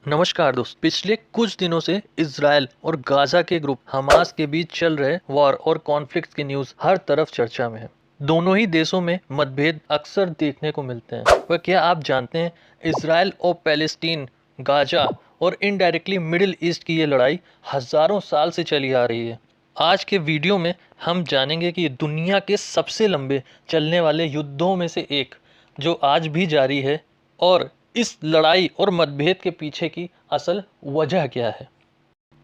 नमस्कार दोस्त। पिछले कुछ दिनों से इजराइल और गाजा के ग्रुप हमास के बीच चल रहे वॉर और कॉन्फ्लिक्ट की न्यूज़ हर तरफ चर्चा में है। दोनों ही देशों में मतभेद अक्सर देखने को मिलते हैं। पर क्या आप जानते हैं, इजराइल और पैलेस्टीन, गाजा और इनडायरेक्टली मिडिल ईस्ट की ये लड़ाई हजारों साल से चली आ रही है। आज के वीडियो में हम जानेंगे कि दुनिया के सबसे लंबे चलने वाले युद्धों में से एक जो आज भी जारी है, और इस लड़ाई और मतभेद के पीछे की असल वजह क्या है।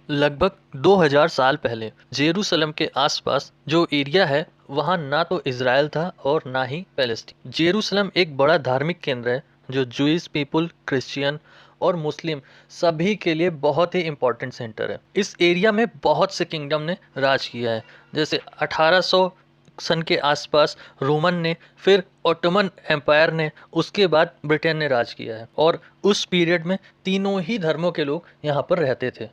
लगभग 2000 साल पहले जेरूसलम के आसपास जो एरिया है, वहाँ ना तो इजराइल था और ना ही पैलेस्टीन। जेरूसलम एक बड़ा धार्मिक केंद्र है जो जूइश पीपल, क्रिश्चियन और मुस्लिम सभी के लिए बहुत ही इम्पोर्टेंट सेंटर है। इस एरिया में बहुत से किंगडम ने राज किया है, जैसे 1800 सन के आसपास रोमन ने, फिर ओटोमन एम्पायर ने, उसके बाद ब्रिटेन ने राज किया है। और उस पीरियड में तीनों ही धर्मों के लोग यहाँ पर रहते थे।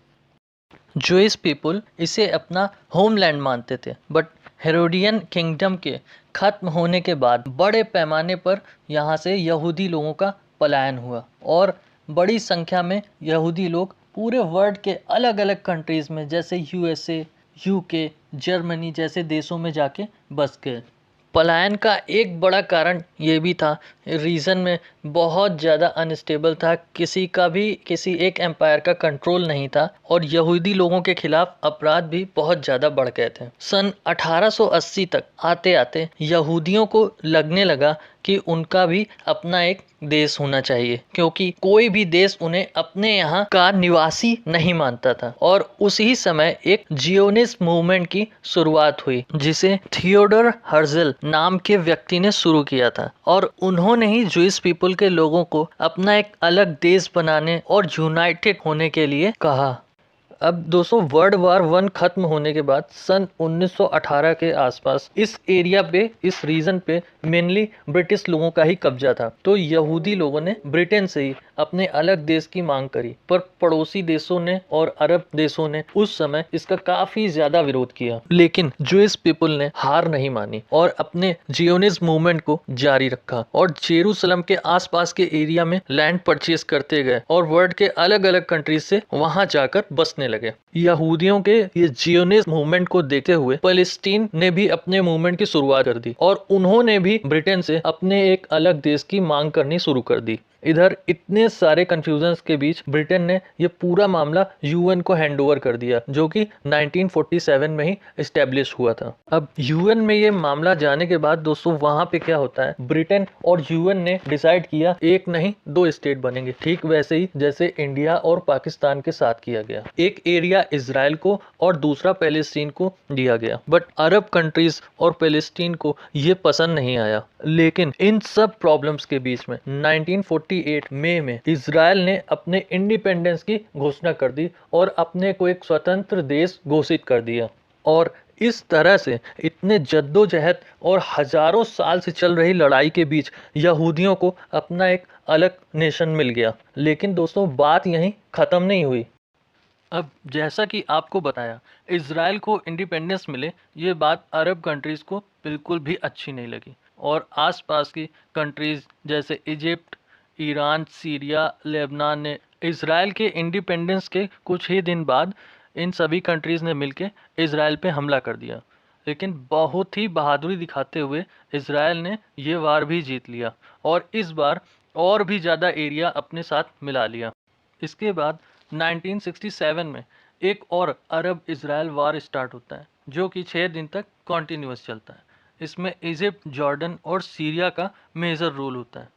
जूइश पीपल इसे अपना होमलैंड मानते थे, बट हेरोडियन किंगडम के खत्म होने के बाद बड़े पैमाने पर यहाँ से यहूदी लोगों का पलायन हुआ और बड़ी संख्या में यहूदी लोग पूरे वर्ल्ड के अलग अलग कंट्रीज़ में, जैसे यूएसए, यूके, जर्मनी जैसे देशों में जाके बस गए। पलायन का एक बड़ा कारण ये भी था, रीजन में बहुत ज़्यादा अनस्टेबल था, किसी का भी किसी एक एम्पायर का कंट्रोल नहीं था और यहूदी लोगों के खिलाफ अपराध भी बहुत ज़्यादा बढ़ गए थे। सन 1880 तक आते आते यहूदियों को लगने लगा कि उनका भी अपना एक देश होना चाहिए, क्योंकि कोई भी देश उन्हें अपने यहाँ का निवासी नहीं मानता था। और उसी समय एक जियोनिस्ट मूवमेंट की शुरुआत हुई, जिसे थियोडर हर्जल नाम के व्यक्ति ने शुरू किया था, और उन्होंने ही जूइश पीपल के लोगों को अपना एक अलग देश बनाने और यूनाइटेड होने के लिए कहा। अब दोस्तों, वर्ल्ड वार वन खत्म होने के बाद सन 1918 के आसपास इस एरिया पे, इस रीजन पे मेनली ब्रिटिश लोगों का ही कब्जा था। तो यहूदी लोगों ने ब्रिटेन से ही अपने अलग देश की मांग करी, पर पड़ोसी देशों ने और अरब देशों ने उस समय इसका काफी ज्यादा विरोध किया। लेकिन जूइश पीपल ने हार नहीं मानी और अपने जियोनिज्म मूवमेंट को जारी रखा और जेरूसलम के आसपास के एरिया में लैंड परचेज करते गए और वर्ल्ड के अलग अलग कंट्रीज से वहां जाकर बसने लगे। यहूदियों के ये जियोनिज्म मूवमेंट को देखते हुए पैलेस्टीन ने भी अपने मूवमेंट की शुरुआत कर दी और उन्होंने भी ब्रिटेन से अपने एक अलग देश की मांग करनी शुरू कर दी। इधर इतने सारे कंफ्यूजन्स के बीच ब्रिटेन ने ये पूरा मामला यूएन को हैंडओवर कर दिया, जो कि 1947 में ही एस्टेब्लिश हुआ था। अब यूएन में ये मामला जाने के बाद दोस्तों, वहां पे क्या होता है, ब्रिटेन और यूएन ने डिसाइड किया एक नहीं दो स्टेट बनेंगे, ठीक वैसे ही जैसे इंडिया और पाकिस्तान के साथ किया गया। एक एरिया इजराइल को और दूसरा पैलेस्टीन को दिया गया, बट अरब कंट्रीज और पैलेस्टीन को ये पसंद नहीं आया। लेकिन इन सब प्रॉब्लम्स के बीच में 1948 मई में इजराइल ने अपने इंडिपेंडेंस की घोषणा कर दी और अपने को एक स्वतंत्र देश घोषित कर दिया। और इस तरह से इतने जद्दोजहद और हजारों साल से चल रही लड़ाई के बीच यहूदियों को अपना एक अलग नेशन मिल गया। लेकिन दोस्तों, बात यहीं ख़त्म नहीं हुई। अब जैसा कि आपको बताया, इजराइल को इंडिपेंडेंस मिले, ये बात अरब कंट्रीज़ को बिल्कुल भी अच्छी नहीं लगी और आसपास की कंट्रीज़ जैसे इजिप्ट, ईरान, सीरिया, लेबनान ने इजराइल के इंडिपेंडेंस के कुछ ही दिन बाद इन सभी कंट्रीज़ ने मिलकर इजराइल पे हमला कर दिया। लेकिन बहुत ही बहादुरी दिखाते हुए इजराइल ने ये वार भी जीत लिया और इस बार और भी ज़्यादा एरिया अपने साथ मिला लिया। इसके बाद 1967 में एक और अरब इजराइल वार स्टार्ट होता है, जो कि 6 दिन तक कॉन्टीन्यूस चलता है। इसमें इजिप्ट, जॉर्डन और सीरिया का मेजर रोल होता है।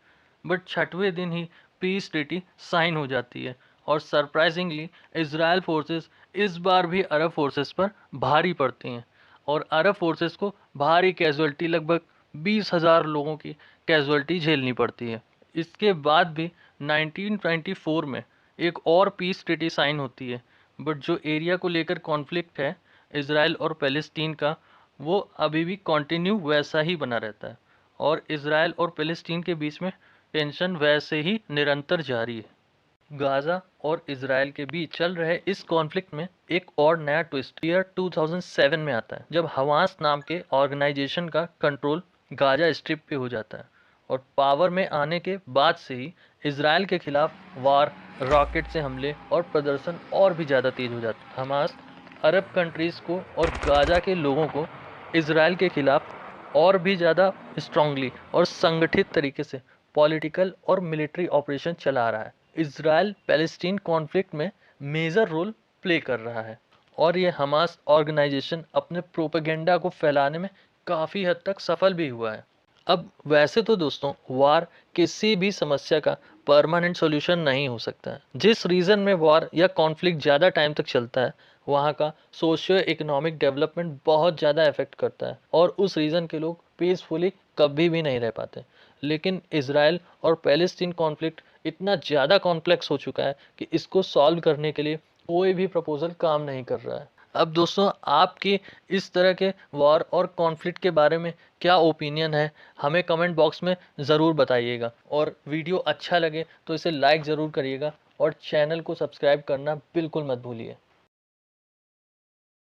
बट छठवें दिन ही पीस ट्रीटी साइन हो जाती है और सरप्राइजिंगली इजराइल फोर्सेस इस बार भी अरब फोर्सेस पर भारी पड़ती हैं और अरब फोर्सेस को भारी कैजुअल्टी, लगभग 20,000 लोगों की कैजुअल्टी झेलनी पड़ती है। इसके बाद भी 1924 में एक और पीस ट्रीटी साइन होती है, बट जो एरिया को लेकर कॉन्फ्लिक्ट है इजराइल और पैलेस्टीन का, वो अभी भी कंटिन्यू वैसा ही बना रहता है और इजराइल और पैलेस्टीन के बीच में टेंशन वैसे ही निरंतर जारी है। गाजा और इजराइल के बीच चल रहे इस कॉन्फ्लिक्ट में एक और नया ट्विस्ट ईयर 2007 में आता है, जब हमास नाम के ऑर्गेनाइजेशन का कंट्रोल गाजा स्ट्रिप पे हो जाता है और पावर में आने के बाद से ही इजराइल के खिलाफ वार, रॉकेट से हमले और प्रदर्शन और भी ज़्यादा तेज हो जाता। हमास अरब कंट्रीज़ को और गाजा के लोगों को इजराइल के खिलाफ और भी ज़्यादा स्ट्रांगली और संगठित तरीके से पॉलिटिकल और मिलिट्री ऑपरेशन चला रहा है। इजराइल पैलेस्टीन कॉन्फ्लिक्ट में मेजर रोल प्ले कर रहा है और ये हमास ऑर्गेनाइजेशन अपने प्रोपेगेंडा को फैलाने में काफ़ी हद तक सफल भी हुआ है। अब वैसे तो दोस्तों वार किसी भी समस्या का परमानेंट सॉल्यूशन नहीं हो सकता है। जिस रीजन में वार या कॉन्फ्लिक्ट ज़्यादा टाइम तक चलता है वहाँ का सोशियो इकोनॉमिक डेवलपमेंट बहुत ज़्यादा इफेक्ट करता है और उस रीजन के लोग पीसफुली कभी भी नहीं रह पाते। लेकिन इसराइल और पैलेस्टीन कॉन्फ्लिक्ट इतना ज़्यादा कॉम्प्लेक्स हो चुका है कि इसको सॉल्व करने के लिए कोई भी प्रपोजल काम नहीं कर रहा है। अब दोस्तों आपकी इस तरह के वॉर और कॉन्फ्लिक्ट के बारे में क्या ओपिनियन है, हमें कमेंट बॉक्स में ज़रूर बताइएगा। और वीडियो अच्छा लगे तो इसे लाइक ज़रूर करिएगा और चैनल को सब्सक्राइब करना बिल्कुल मत भूलिए।